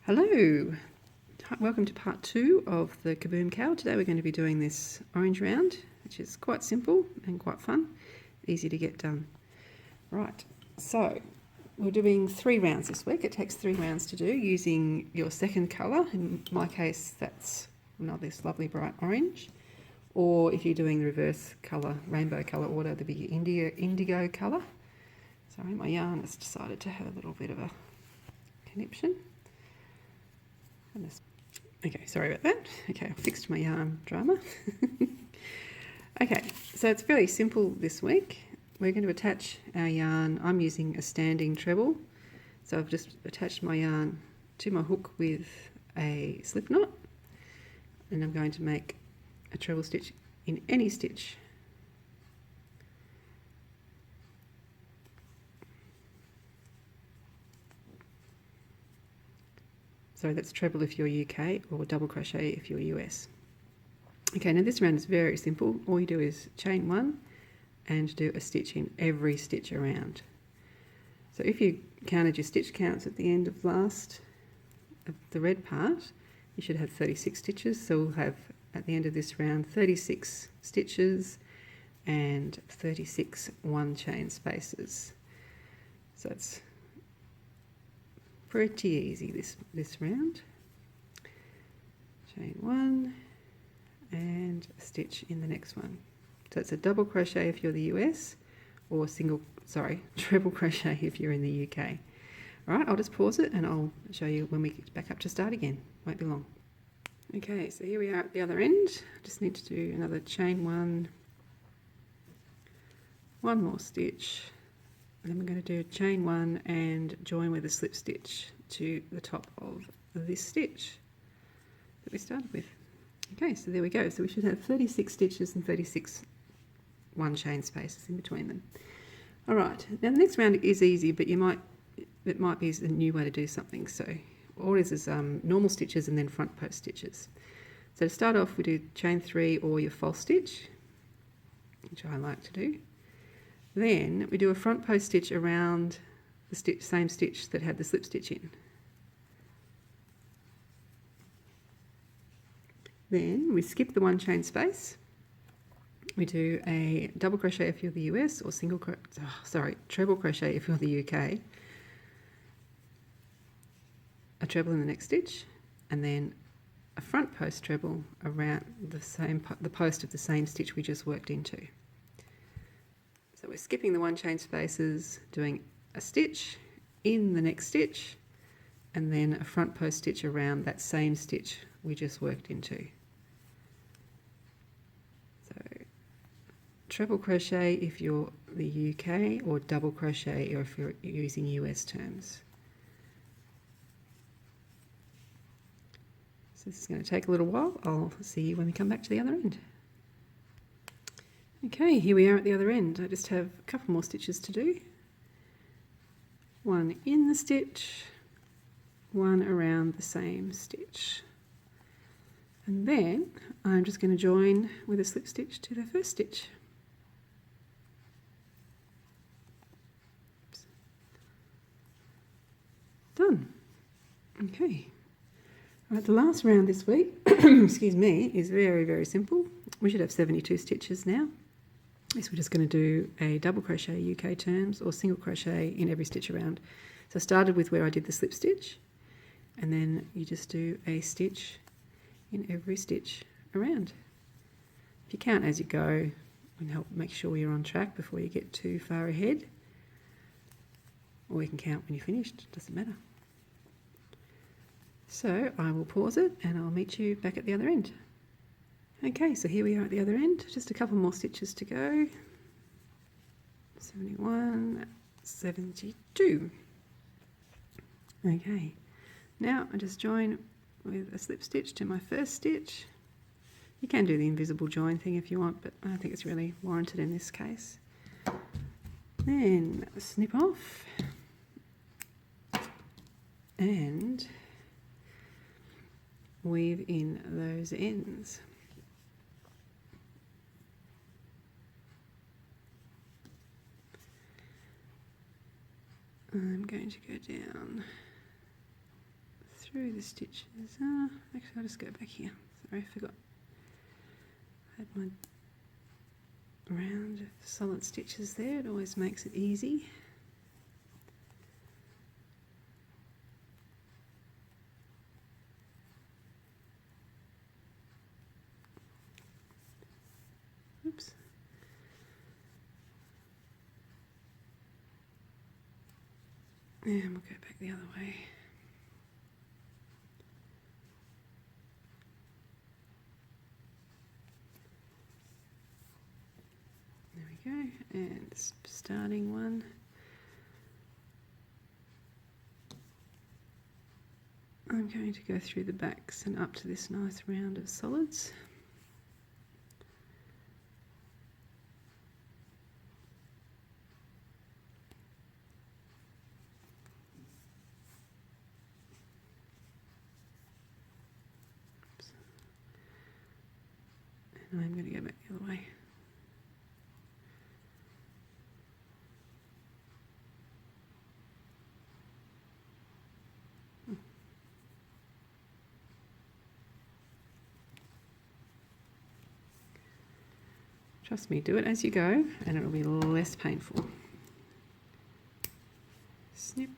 Hello, welcome to part 2 of the Kaboom cowl. Today we're going to be doing this orange round, which is quite simple and quite fun, easy to get done. Right, so we're doing 3 rounds this week. It takes 3 rounds to do using your second colour. In my case, that's not this lovely bright orange. Or if you're doing the reverse colour, rainbow colour order, the big indigo colour. Sorry, my yarn has decided to have a little bit of a conniption. Okay, sorry about that. Okay, I fixed my yarn drama. Okay, so it's fairly simple this week. We're going to attach our yarn. I'm using a standing treble. So I've just attached my yarn to my hook with a slip knot. And I'm going to make a treble stitch in any stitch. So that's treble if you're UK or double crochet if you're US. Okay, now this round is very simple. All you do is chain 1 and do a stitch in every stitch around. So if you counted your stitch counts at the end of the red part, you should have 36 stitches. So we'll have at the end of this round 36 stitches and 36 one chain spaces. So it's pretty easy this round. Chain 1 and a stitch in the next one. So it's a double crochet if you're the US or treble crochet if you're in the UK. Alright, I'll just pause it and I'll show you when we get back up to start again. Won't be long. Okay, so here we are at the other end. Just need to do another chain 1 more stitch. And then we're going to do chain 1 and join with a slip stitch to the top of this stitch that we started with. Okay, so there we go. So we should have 36 stitches and 36 one chain spaces in between them. All right, now the next round is easy, but it might be a new way to do something. So all it is normal stitches and then front post stitches. So to start off, we do chain 3 or your false stitch, which I like to do. Then we do a front post stitch around the same stitch that had the slip stitch in. Then we skip the one chain space. We do a double crochet if you're the US or treble crochet if you're the UK. A treble in the next stitch, and then a front post treble around the post of the same stitch we just worked into. So we're skipping the one chain spaces, doing a stitch in the next stitch, and then a front post stitch around that same stitch we just worked into. So treble crochet if you're the UK or double crochet or if you're using US terms. So this is going to take a little while. I'll see you when we come back to the other end. Okay, here we are at the other end. I just have a couple more stitches to do. 1 in the stitch, 1 around the same stitch. And then I'm just going to join with a slip stitch to the first stitch. Oops. Done. Okay. All right, the last round this week, excuse me, is very, very simple. We should have 72 stitches now. So we're just going to do a double crochet UK terms or single crochet in every stitch around. So I started with where I did the slip stitch, and then you just do a stitch in every stitch around. If you count as you go, it can help make sure you're on track before you get too far ahead. Or you can count when you're finished, doesn't matter. So I will pause it and I'll meet you back at the other end. Okay, so here we are at the other end, just a couple more stitches to go. 71, 72. Okay, now I just join with a slip stitch to my first stitch. You can do the invisible join thing if you want, but I don't think it's really warranted in this case. Then snip off and weave in those ends. I'm going to go down through the stitches. Actually, I'll just go back here. Sorry, I forgot. I had my round solid stitches there. It always makes it easy. Oops. And we'll go back the other way. There we go, and starting one. I'm going to go through the backs and up to this nice round of solids. And I'm going to go back the other way. Trust me, do it as you go and it'll be less painful. Snip.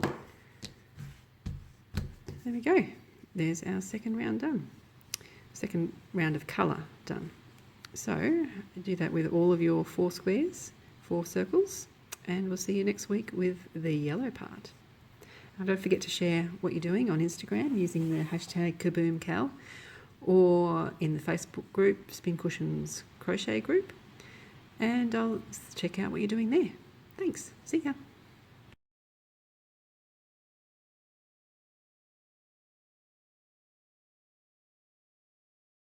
There we go. There's our second round done. Second round of colour done. So do that with all of your 4 squares, 4 circles, and we'll see you next week with the yellow part. And don't forget to share what you're doing on Instagram using the hashtag KaboomCal, or in the Facebook group, Spin Cushions Crochet group, and I'll check out what you're doing there. Thanks. See ya.